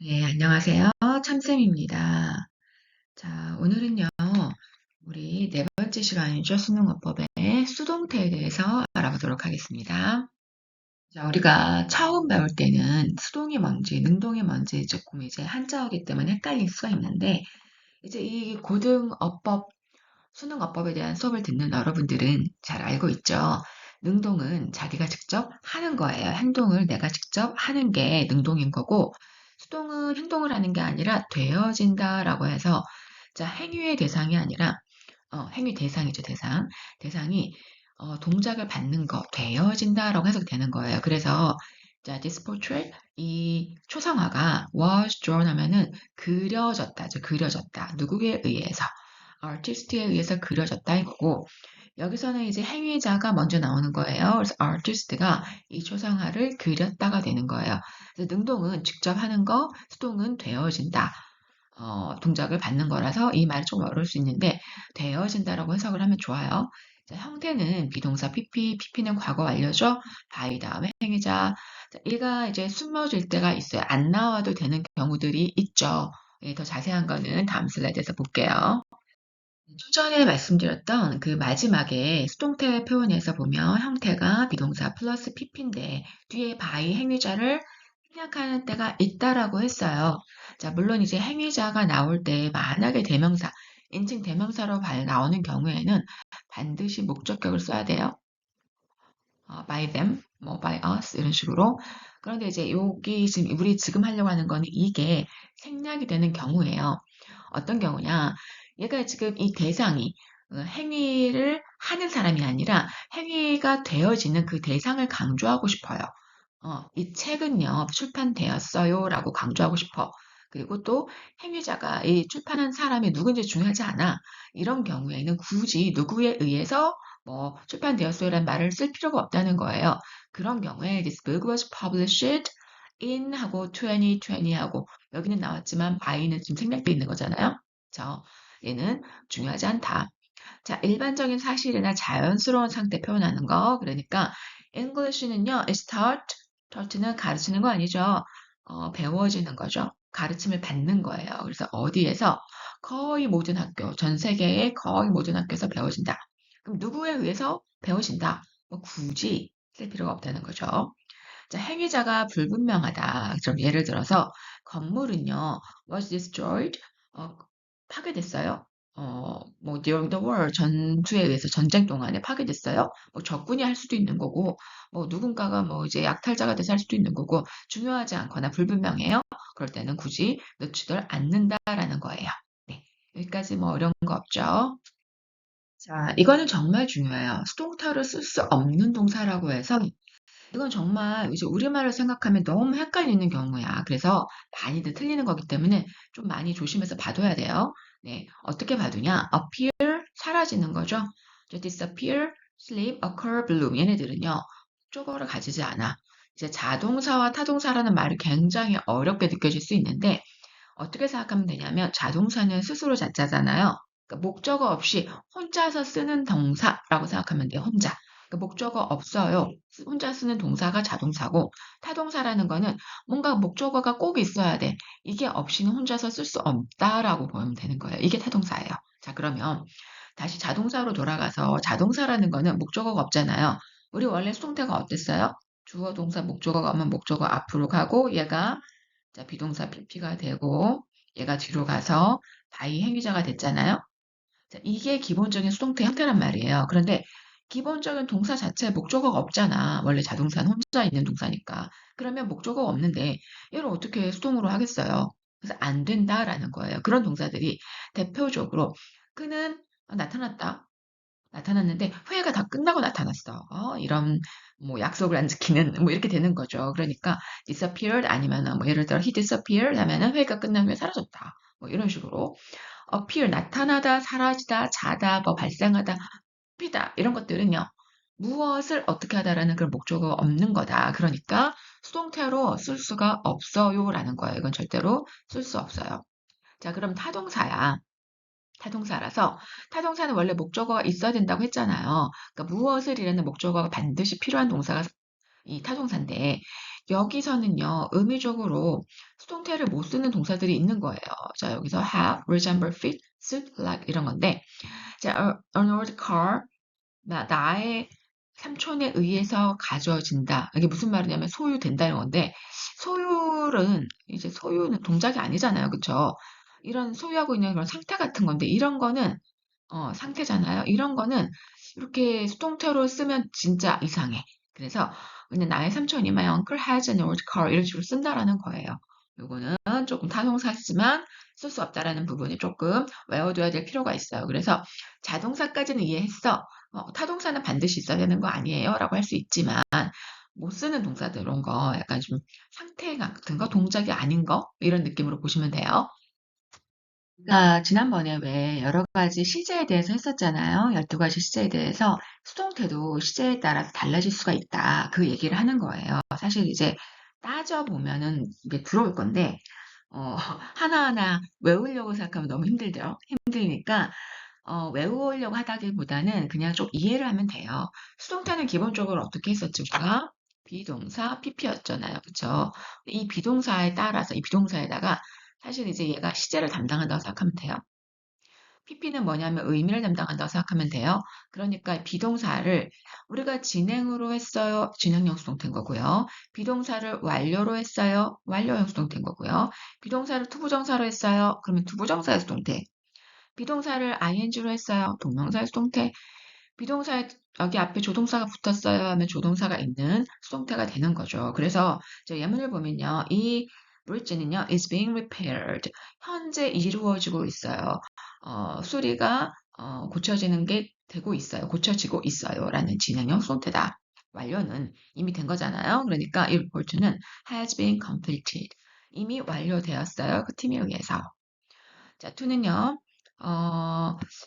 네, 안녕하세요. 참쌤입니다. 자, 오늘은요, 우리 네 번째 시간이죠. 수능어법의 수동태에 대해서 알아보도록 하겠습니다. 자, 우리가 처음 배울 때는 수동이 뭔지, 능동이 뭔지 조금 이제 한자어기 때문에 헷갈릴 수가 있는데, 이제 이 고등어법, 수능어법에 대한 수업을 듣는 여러분들은 잘 알고 있죠. 능동은 자기가 직접 하는 거예요. 행동을 내가 직접 하는 게 능동인 거고, 수동은 행동을 하는 게 아니라 되어진다라고 해서, 자, 행위의 대상이 아니라, 행위 대상이죠, 대상. 대상이, 동작을 받는 거, 되어진다라고 해석이 되는 거예요. 그래서, 자, this portrait, 이 초상화가 was drawn 하면은 그려졌다죠, 그려졌다. 누구에 의해서. artist에 의해서 그려졌다 이거고, 여기서는 이제 행위자가 먼저 나오는 거예요. 그래서 artist가 이 초상화를 그렸다가 되는 거예요. 그래서 능동은 직접 하는 거, 수동은 되어진다. 동작을 받는 거라서 이 말이 좀 어려울 수 있는데 되어진다라고 해석을 하면 좋아요. 자, 형태는 비동사 PP, PP는 과거 완료죠. by 다음에 행위자. 자, 얘가 이제 숨어질 때가 있어요. 안 나와도 되는 경우들이 있죠. 예, 더 자세한 거는 다음 슬라이드에서 볼게요. 좀 전에 말씀드렸던 그 마지막에 수동태 표현에서 보면 형태가 비동사 플러스 pp인데 뒤에 by 행위자를 생략하는 때가 있다라고 했어요. 자, 물론 이제 행위자가 나올 때 만약에 대명사, 인칭 대명사로 나오는 경우에는 반드시 목적격을 써야 돼요. by them, 뭐 by us 이런 식으로. 그런데 이제 여기 지금 우리 지금 하려고 하는 거는 이게 생략이 되는 경우예요. 어떤 경우냐? 얘가 지금 이 대상이 행위를 하는 사람이 아니라 행위가 되어지는 그 대상을 강조하고 싶어요. 이 책은요, 출판되었어요 라고 강조하고 싶어. 그리고 또 행위자가 이 출판한 사람이 누군지 중요하지 않아. 이런 경우에는 굳이 누구에 의해서 뭐 출판되었어요라는 말을 쓸 필요가 없다는 거예요. 그런 경우에 this book was published in 하고 2020 하고 여기는 나왔지만 by는 지금 생략돼 있는 거잖아요. 그렇죠? 얘는 중요하지 않다. 자, 일반적인 사실이나 자연스러운 상태 표현하는 거. 그러니까 English는요, is taught는 가르치는 거 아니죠. 배워지는 거죠. 가르침을 받는 거예요. 그래서 어디에서 거의 모든 학교, 전 세계의 거의 모든 학교에서 배워진다. 그럼 누구에 의해서 배워진다? 뭐 굳이 쓸 필요가 없다는 거죠. 자, 행위자가 불분명하다. 좀 예를 들어서 건물은요, was destroyed? 어, 파괴됐어요. 뭐 during the war 전투에 의해서 전쟁 동안에 파괴됐어요. 뭐 적군이 할 수도 있는 거고, 뭐 누군가가 뭐 이제 약탈자가 돼서 할 수도 있는 거고, 중요하지 않거나 불분명해요. 그럴 때는 굳이 넣지들 않는다라는 거예요. 네, 여기까지 뭐 어려운 거 없죠? 자, 이거는 정말 중요해요. 수동태로 쓸 수 없는 동사라고 해서 이건 정말 이제 우리말을 생각하면 너무 헷갈리는 경우야. 그래서 많이들 틀리는 거기 때문에 좀 많이 조심해서 봐둬야 돼요. 네, 어떻게 봐두냐? appear, 사라지는 거죠. 이제 disappear, sleep, occur, bloom. 얘네들은요, 목적어를 가지지 않아. 이제 자동사와 타동사라는 말이 굉장히 어렵게 느껴질 수 있는데, 어떻게 생각하면 되냐면, 자동사는 스스로 자자잖아요. 그러니까 목적어 없이 혼자서 쓰는 동사라고 생각하면 돼요. 혼자. 그러니까 목적어 없어요. 혼자 쓰는 동사가 자동사고 타동사라는 거는 뭔가 목적어가 꼭 있어야 돼. 이게 없이는 혼자서 쓸 수 없다라고 보면 되는 거예요. 이게 타동사예요. 자, 그러면 다시 자동사로 돌아가서 자동사라는 거는 목적어가 없잖아요. 우리 원래 수동태가 어땠어요? 주어, 동사, 목적어가 오면 목적어 앞으로 가고 얘가 자, 비동사 PP가 되고 얘가 뒤로 가서 by 행위자가 됐잖아요. 자, 이게 기본적인 수동태 형태란 말이에요. 그런데 기본적인 동사 자체에 목적어가 없잖아. 원래 자동사는 혼자 있는 동사니까. 그러면 목적어가 없는데 얘를 어떻게 수동으로 하겠어요? 그래서 안 된다라는 거예요. 그런 동사들이 대표적으로 그는 나타났다. 나타났는데 회의가 다 끝나고 나타났어. 이런 뭐 약속을 안 지키는 뭐 이렇게 되는 거죠. 그러니까 disappeared 아니면은 뭐 예를 들어 he disappeared 하면은 회의가 끝난 후에 사라졌다. 뭐 이런 식으로 appear 나타나다, 사라지다, 자다, 뭐 발생하다, 피다 이런 것들은요. 무엇을 어떻게 하다라는 그런 목적어가 없는 거다. 그러니까 수동태로 쓸 수가 없어요라는 거예요. 이건 절대로 쓸 수 없어요. 자, 그럼 타동사야. 타동사라서 타동사는 원래 목적어가 있어야 된다고 했잖아요. 그러니까 무엇을 이라는 목적어가 반드시 필요한 동사가 이 타동사인데 여기서는요, 의미적으로 수동태를 못 쓰는 동사들이 있는 거예요. 자, 여기서 have, resemble, fit, suit, like 이런 건데, 자, an old car, 나의 삼촌에 의해서 가져진다. 이게 무슨 말이냐면 소유된다는 건데, 소유는, 이제 소유는 동작이 아니잖아요. 그쵸? 이런 소유하고 있는 그런 상태 같은 건데, 이런 거는, 상태잖아요. 이런 거는 이렇게 수동태로 쓰면 진짜 이상해. 그래서 그냥 나의 삼촌이 my uncle has an old car 이런 식으로 쓴다라는 거예요. 요거는 조금 타동사지만 쓸 수 없다라는 부분이 조금 외워둬야 될 필요가 있어요. 그래서 자동사까지는 이해했어. 타동사는 반드시 있어야 되는 거 아니에요? 라고 할 수 있지만 못 쓰는 동사들 이런 거 약간 좀 상태 같은 거, 동작이 아닌 거 이런 느낌으로 보시면 돼요. 그러니까 지난번에 왜 여러 가지 시제에 대해서 했었잖아요. 12가지 시제에 대해서 수동태도 시제에 따라서 달라질 수가 있다. 그 얘기를 하는 거예요. 사실 이제 따져보면은 이게 들어올 건데, 하나하나 외우려고 생각하면 너무 힘들죠. 힘드니까, 외우려고 하다기보다는 그냥 좀 이해를 하면 돼요. 수동태는 기본적으로 어떻게 했었지, 우리가? 비동사, PP였잖아요. 그쵸? 이 비동사에 따라서, 이 비동사에다가 사실 이제 얘가 시제를 담당한다고 생각하면 돼요. PP는 뭐냐면 의미를 담당한다고 생각하면 돼요. 그러니까 비동사를 우리가 진행으로 했어요. 진행형 수동태인 거고요. 비동사를 완료로 했어요. 완료형 수동태인 거고요. 비동사를 투부정사로 했어요. 그러면 투부정사의 수동태. 비동사를 ing로 했어요. 동명사의 수동태. 비동사에 여기 앞에 조동사가 붙었어요 하면 조동사가 있는 수동태가 되는 거죠. 그래서 저 예문을 보면요. 이 bridge는요, is being repaired. 현재 이루어지고 있어요. 수리가 고쳐지는 게 되고 있어요. 고쳐지고 있어요. 라는 진행형 수동태다. 완료는 이미 된 거잖아요. 그러니까 이 report는 has been completed. 이미 완료되었어요. 그 팀에 의해서. 자, to는요,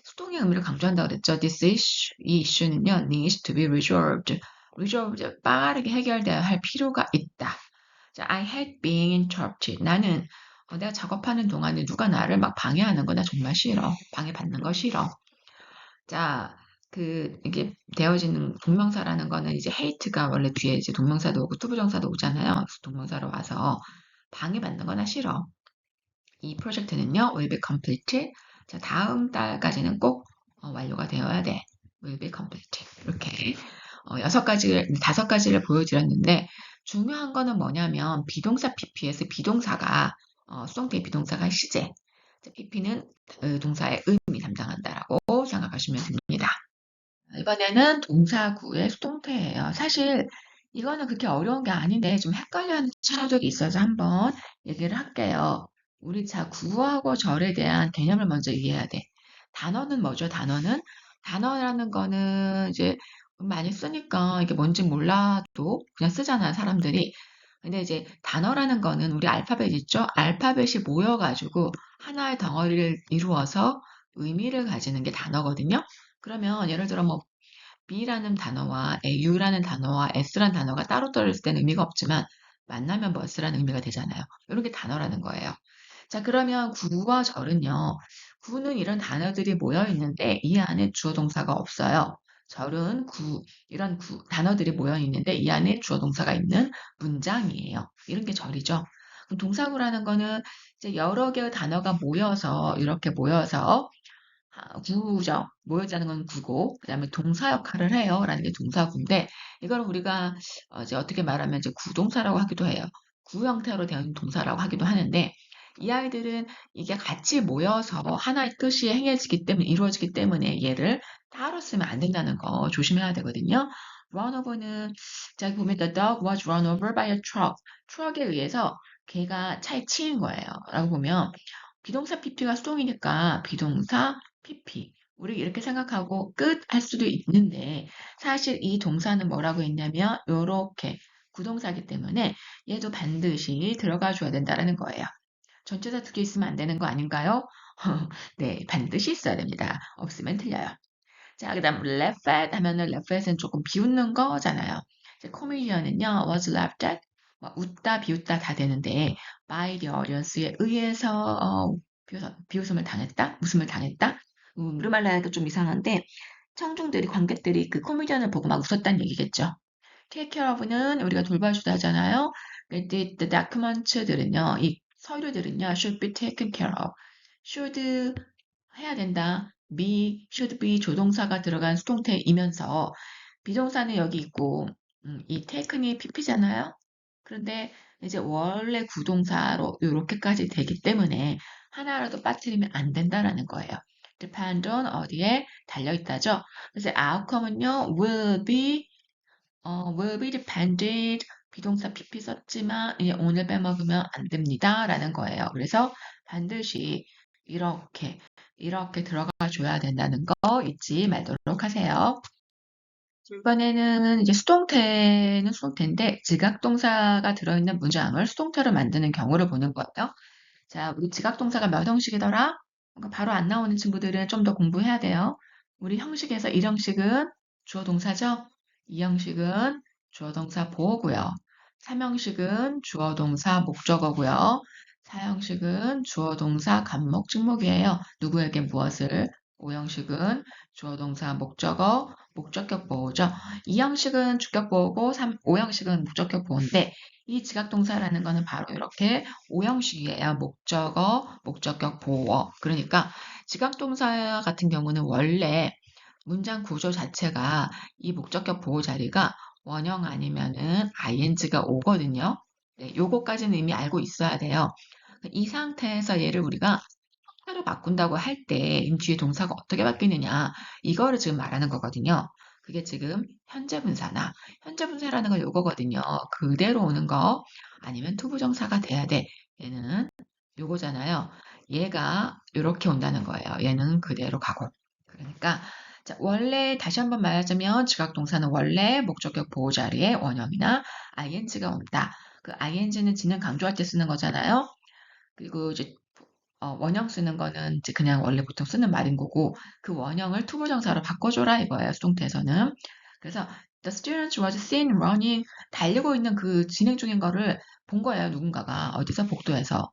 수동의 의미를 강조한다고 그랬죠. 이 issue는요, needs to be resolved. resolved, 빠르게 해결되어야 할 필요가 있다. 자, I had been interrupted. 나는 내가 작업하는 동안에 누가 나를 막 방해하는 거 나 정말 싫어. 방해받는 거 싫어. 자, 이게 되어지는 동명사라는 거는 이제 hate가 원래 뒤에 이제 동명사도 오고 투부정사도 오잖아요. 그래서 동명사로 와서 방해받는 거나 싫어. 이 프로젝트는요, will be completed. 자, 다음 달까지는 꼭 완료가 되어야 돼. will be completed. 이렇게 6가지, 5가지를 보여드렸는데 중요한 거는 뭐냐면 비동사 PP에서 비동사가 수동태 비동사가 시제. 자, PP는 동사의 의미 담당한다라고 생각하시면 됩니다. 이번에는 동사구의 수동태예요. 사실 이거는 그렇게 어려운 게 아닌데 좀 헷갈려하는 친구들이 있어서 한번 얘기를 할게요. 우리 자 구하고 절에 대한 개념을 먼저 이해해야 돼. 단어는 뭐죠? 단어라는 거는 이제 많이 쓰니까 이게 뭔지 몰라도 그냥 쓰잖아요, 사람들이. 근데 이제 단어라는 거는 우리 알파벳 있죠? 알파벳이 모여가지고 하나의 덩어리를 이루어서 의미를 가지는 게 단어거든요. 그러면 예를 들어 뭐 B라는 단어와 U라는 단어와 S라는 단어가 따로 떨어질 때는 의미가 없지만 만나면 뭐 S라는 의미가 되잖아요. 이런 게 단어라는 거예요. 자, 그러면 구와 절은요. 구는 이런 단어들이 모여 있는데 이 안에 주어 동사가 없어요. 절은 이런 단어들이 모여 있는데 이 안에 주어 동사가 있는 문장이에요. 이런 게 절이죠. 그럼 동사구라는 거는 이제 여러 개의 단어가 모여서 이렇게 모여서 구죠. 모여자는 건 구고, 그 다음에 동사 역할을 해요. 라는 게 동사구인데, 이걸 우리가 이제 어떻게 말하면 이제 구동사라고 하기도 해요. 구 형태로 되어 동사라고 하기도 하는데, 이 아이들은 이게 같이 모여서 하나의 뜻이 행해지기 때문에, 이루어지기 때문에 얘를 따로 쓰면 안 된다는 거 조심해야 되거든요. run over는, 자, 보면 the dog was run over by a truck. 트럭에 의해서 걔가 차에 치인 거예요. 라고 보면, 비동사 PP가 수동이니까 비동사 PP. 우리 이렇게 생각하고 끝 할 수도 있는데 사실 이 동사는 뭐라고 했냐면 요렇게 구동사기 때문에 얘도 반드시 들어가 줘야 된다는 거예요. 전체사 2개 있으면 안 되는 거 아닌가요? 네, 반드시 있어야 됩니다. 없으면 틀려요. 자, 그 다음 laugh at 하면은 laugh at은 조금 비웃는 거잖아요. comedian은요 was laughed at 웃다 비웃다 다 되는데 by the audience에 의해서 비웃음을 당했다? 웃음을 당했다? 우리말로 하니까 좀 이상한데 청중들이 관객들이 그 코미디언을 보고 막 웃었다는 얘기겠죠. take care of는 우리가 돌봐주다 하잖아요. the documents들은요, 이 서류들은요, should be taken care of. should 해야 된다. should be 조동사가 들어간 수동태이면서 비동사는 여기 있고 이 taken이 pp잖아요. 그런데 이제 원래 구동사로 이렇게까지 되기 때문에 하나라도 빠뜨리면 안 된다라는 거예요. depend on 어디에 달려있다죠. 그래서 outcome은요, will be depended 비동사 pp 썼지만 이제 오늘 빼먹으면 안 됩니다 라는 거예요. 그래서 반드시 이렇게 들어가 줘야 된다는 거 잊지 말도록 하세요. 이번에는 이제 수동태는 수동태인데 지각동사가 들어있는 문장을 수동태로 만드는 경우를 보는 거예요. 자, 우리 지각동사가 몇 형식이더라? 그러니까 바로 안 나오는 친구들은 좀 더 공부해야 돼요. 우리 형식에서 1형식은 주어동사죠? 2형식은 주어동사 보어고요. 3형식은 주어동사 목적어고요. 4형식은 주어동사 간목 직목이에요. 누구에게 무엇을? 5형식은 주어동사 목적어 목적격 보호죠. 2형식은 주격 보호고 5형식은 목적격 보호인데 이 지각동사라는 거는 바로 이렇게 5형식이에요. 목적어, 목적격, 보어. 그러니까 지각동사 같은 경우는 원래 문장 구조 자체가 이 목적격 보호 자리가 원형 아니면은 ing가 오거든요. 네, 요거까지는 이미 알고 있어야 돼요. 이 상태에서 얘를 우리가 형태로 바꾼다고 할 때 뒤에 동사가 어떻게 바뀌느냐 이거를 지금 말하는 거거든요. 그게 지금 현재 분사나 현재 분사라는 건 요거거든요. 그대로 오는 거 아니면 투부정사가 돼야 돼. 얘는 요거잖아요. 얘가 이렇게 온다는 거예요. 얘는 그대로 가고. 그러니까 자, 원래 다시 한번 말하자면 지각동사는 원래 목적격 보호 자리에 원형이나 ing가 온다. 그 ing는 진행 강조할 때 쓰는 거잖아요. 그리고 이제 원형 쓰는 거는 이제 그냥 원래 보통 쓰는 말인 거고 그 원형을 투부정사로 바꿔줘라 이거예요. 수동태에서는. 그래서 the student was seen running 달리고 있는 그 진행 중인 거를 본 거예요. 누군가가 어디서 복도에서.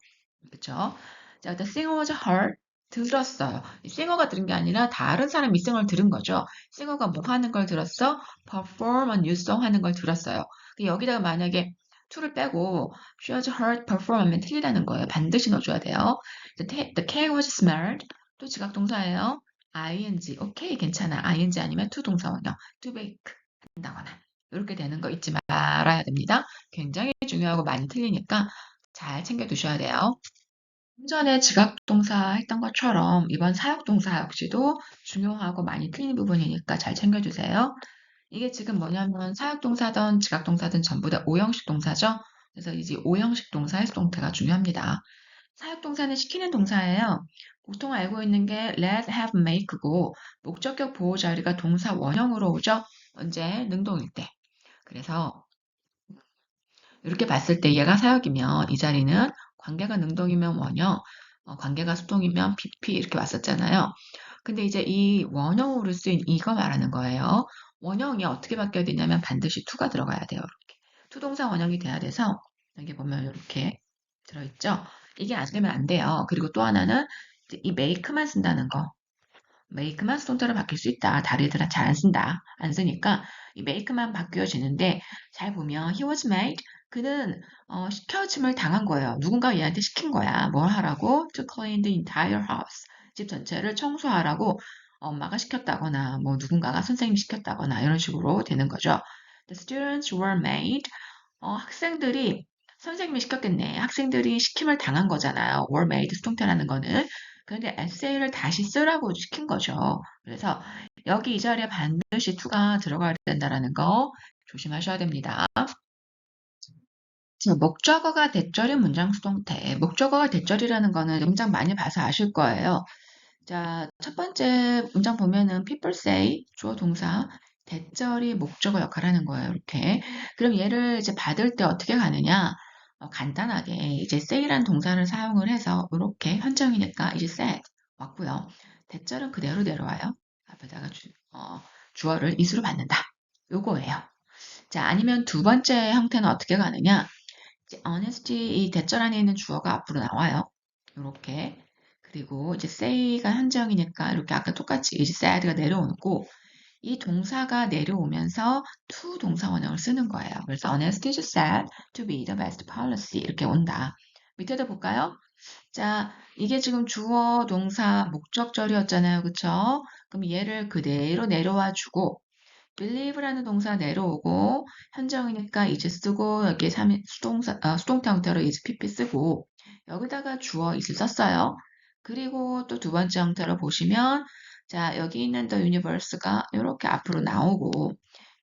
그렇죠? 자, the singer was heard 들었어요. 이 싱어가 들은 게 아니라 다른 사람이 이 싱어를 들은 거죠. 싱어가 뭐 하는 걸 들었어? perform a new song 하는 걸 들었어요. 여기다가 만약에 to를 빼고 she was heard perform 하면 틀리다는 거예요. 반드시 넣어줘야 돼요. The cake was smelled. 또 지각동사예요. ing. 오케이, 괜찮아. ing 아니면 to 동사원형. to bake 한다거나. 이렇게 되는 거 잊지 말아야 됩니다. 굉장히 중요하고 많이 틀리니까 잘 챙겨두셔야 돼요. 좀 전에 지각동사 했던 것처럼 이번 사역동사 역시도 중요하고 많이 틀린 부분이니까 잘 챙겨주세요. 이게 지금 뭐냐면 사역동사든 지각동사든 전부 다 5형식 동사죠. 그래서 이제 5형식 동사의 수동태가 중요합니다. 사역동사는 시키는 동사예요. 보통 알고 있는 게 let, have, make고 목적격 보호 자리가 동사 원형으로 오죠. 언제? 능동일 때. 그래서 이렇게 봤을 때 얘가 사역이면 이 자리는 관계가 능동이면 원형, 관계가 수동이면 PP 이렇게 왔었잖아요. 근데 이제 이 원형으로 쓰인 이거 말하는 거예요. 원형이 어떻게 바뀌어야 되냐면 반드시 to가 들어가야 돼요. 이렇게. 투동사 원형이 돼야 돼서 여기 보면 이렇게 들어있죠. 이게 안 되면 안 돼요. 그리고 또 하나는 이 make만 쓴다는 거. make만 수동태로 바뀔 수 있다. 다른 애들은 잘 안 쓴다. 안 쓰니까 이 make만 바뀌어지는데 잘 보면 he was made 그는 시켜짐을 당한 거예요. 누군가 얘한테 시킨 거야. 뭘 하라고? To clean the entire house. 집 전체를 청소하라고 엄마가 시켰다거나 뭐 누군가가 선생님이 시켰다거나 이런 식으로 되는 거죠. The students were made 학생들이 선생님이 시켰겠네. 학생들이 시킴을 당한 거잖아요. were made 수동태라는 거는. 그런데 에세이를 다시 쓰라고 시킨 거죠. 그래서 여기 이 자리에 반드시 to가 들어가야 된다는 거 조심하셔야 됩니다. 자, 목적어가 대절인 문장 수동태. 목적어가 대절이라는 거는 문장 많이 봐서 아실 거예요. 자, 첫 번째 문장 보면은 people say 주어 동사 대절이 목적어 역할을 하는 거예요. 이렇게. 그럼 얘를 이제 받을 때 어떻게 가느냐? 간단하게 이제 say라는 동사를 사용을 해서 이렇게 현정이니까 이제 said 왔고요. 대절은 그대로 내려와요. 앞에다가 주어를 이수로 받는다. 요거예요. 자, 아니면 두 번째 형태는 어떻게 가느냐? 이제 honesty 이 대절 안에 있는 주어가 앞으로 나와요. 이렇게. 그리고 이제 say가 현정이니까 이렇게 아까 똑같이 이제 sad가 내려오고 이 동사가 내려오면서 to 동사 원형을 쓰는 거예요. 그래서 Honest is said to be the best policy 이렇게 온다. 밑에도 볼까요? 자, 이게 지금 주어, 동사, 목적절이었잖아요. 그쵸? 그럼 얘를 그대로 내려와 주고 believe라는 동사 내려오고 현정이니까 is 쓰고 여기에 수동태 형태로 is pp 쓰고 여기다가 주어 is를 썼어요. 그리고 또 두 번째 형태로 보시면 자 여기 있는 the universe가 이렇게 앞으로 나오고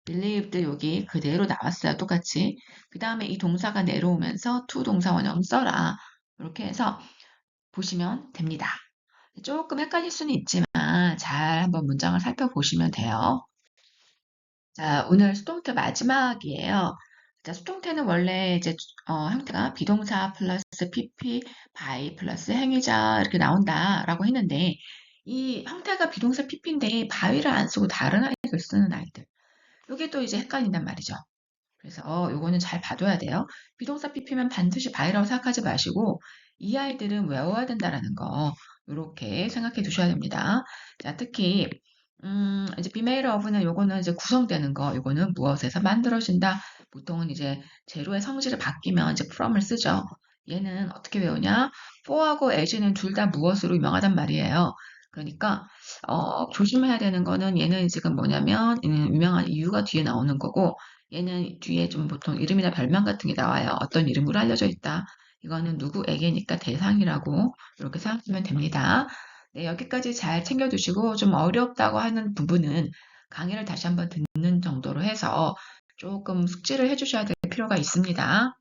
believed 여기 그대로 나왔어요. 똑같이. 그 다음에 이 동사가 내려오면서 to 동사 원형 써라. 이렇게 해서 보시면 됩니다. 조금 헷갈릴 수는 있지만 잘 한번 문장을 살펴보시면 돼요. 자, 오늘 수동태 마지막이에요. 자, 수동태는 원래 이제 형태가 비동사 플러스 PP, by 플러스 행위자 이렇게 나온다라고 했는데 이 형태가 비동사 PP인데 by를 안 쓰고 다른 아이를 쓰는 아이들. 이게 또 이제 헷갈린단 말이죠. 그래서 요거는 잘 봐둬야 돼요. 비동사 PP면 반드시 by라고 생각하지 마시고 이 아이들은 외워야 된다라는 거 이렇게 생각해 두셔야 됩니다. 자, 특히 이제 be made of는 요거는 이제 구성되는 거, 요거는 무엇에서 만들어진다. 보통은 이제 재료의 성질이 바뀌면 이제 from을 쓰죠. 얘는 어떻게 외우냐? for하고 as는 둘 다 무엇으로 유명하단 말이에요. 그러니까 조심해야 되는 거는 얘는 지금 뭐냐면 유명한 이유가 뒤에 나오는 거고 얘는 뒤에 좀 보통 이름이나 별명 같은 게 나와요. 어떤 이름으로 알려져 있다. 이거는 누구에게니까 대상이라고 이렇게 생각하면 됩니다. 네, 여기까지 잘 챙겨두시고 좀 어렵다고 하는 부분은 강의를 다시 한번 듣는 정도로 해서 조금 숙지를 해주셔야 될 필요가 있습니다.